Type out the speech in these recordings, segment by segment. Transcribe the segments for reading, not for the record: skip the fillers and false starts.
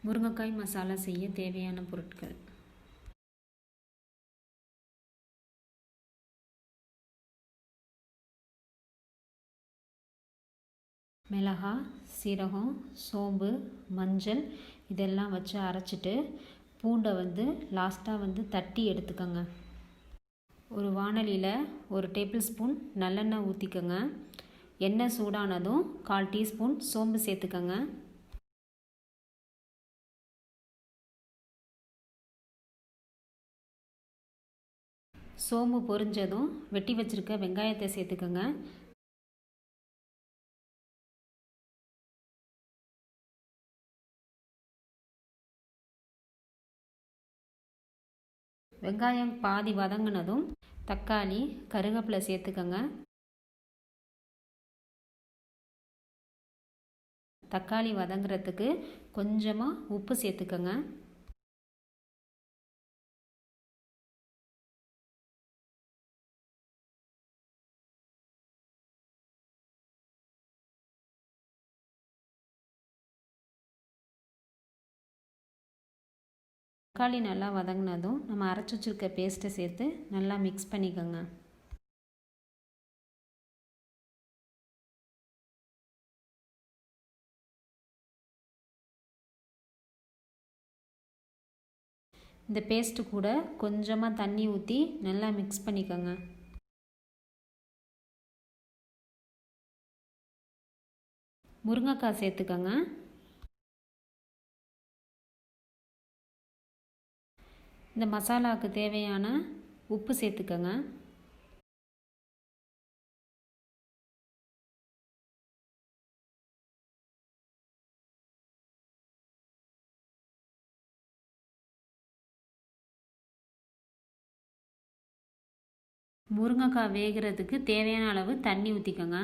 முருங்கைக்காய் மசாலா செய்ய தேவையான பொருட்கள்: மிளகாய், சீரகம், சோம்பு, மஞ்சள் இதெல்லாம் வச்சு அரைச்சிட்டு பூண்டை லாஸ்ட்டாக தட்டி எடுத்துக்கோங்க. ஒரு வாணலியில் 1 டேபிள் ஸ்பூன் நல்லெண்ணெய் ஊற்றிக்கோங்க. எண்ணெய் சூடானதும் 1/4 டீஸ்பூன் சோம்பு சேர்த்துக்கோங்க. சோம்பு பொரிஞ்சதும் வெட்டி வச்சுருக்க வெங்காயத்தை சேர்த்துக்கோங்க. வெங்காயம் பாதி வதங்கினதும் தக்காளி, கருவேப்பிலை சேர்த்துக்கோங்க. தக்காளி வதங்குறதுக்கு கொஞ்சமாக உப்பு சேர்த்துக்கோங்க. தக்காளி நல்லா வதங்கினதும் நம்ம அரைச்சி வச்சுருக்க பேஸ்ட்டை சேர்த்து நல்லா மிக்ஸ் பண்ணிக்கோங்க. இந்த பேஸ்ட்டு கூட கொஞ்சமாக தண்ணி ஊற்றி நல்லா மிக்ஸ் பண்ணிக்கோங்க. முருங்கைக்காய் சேர்த்துக்கோங்க. இந்த மசாலாவுக்கு தேவையான உப்பு சேர்த்துக்கோங்க. முருங்கைக்காய் வேகிறதுக்கு தேவையான அளவு தண்ணி ஊற்றிக்கோங்க.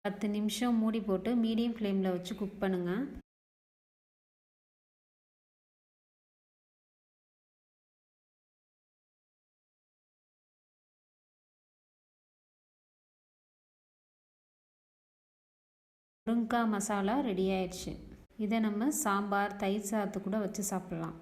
பத்து நிமிஷம் மூடி போட்டு மீடியம் ஃப்ளேமில் வச்சு குக் பண்ணுங்கள். முருங்கைக்காய் மசாலா ரெடி ஆயிடுச்சு. இதை நம்ம சாம்பார், தயிர் சாதத்து கூட வச்சு சாப்பிட்லாம்.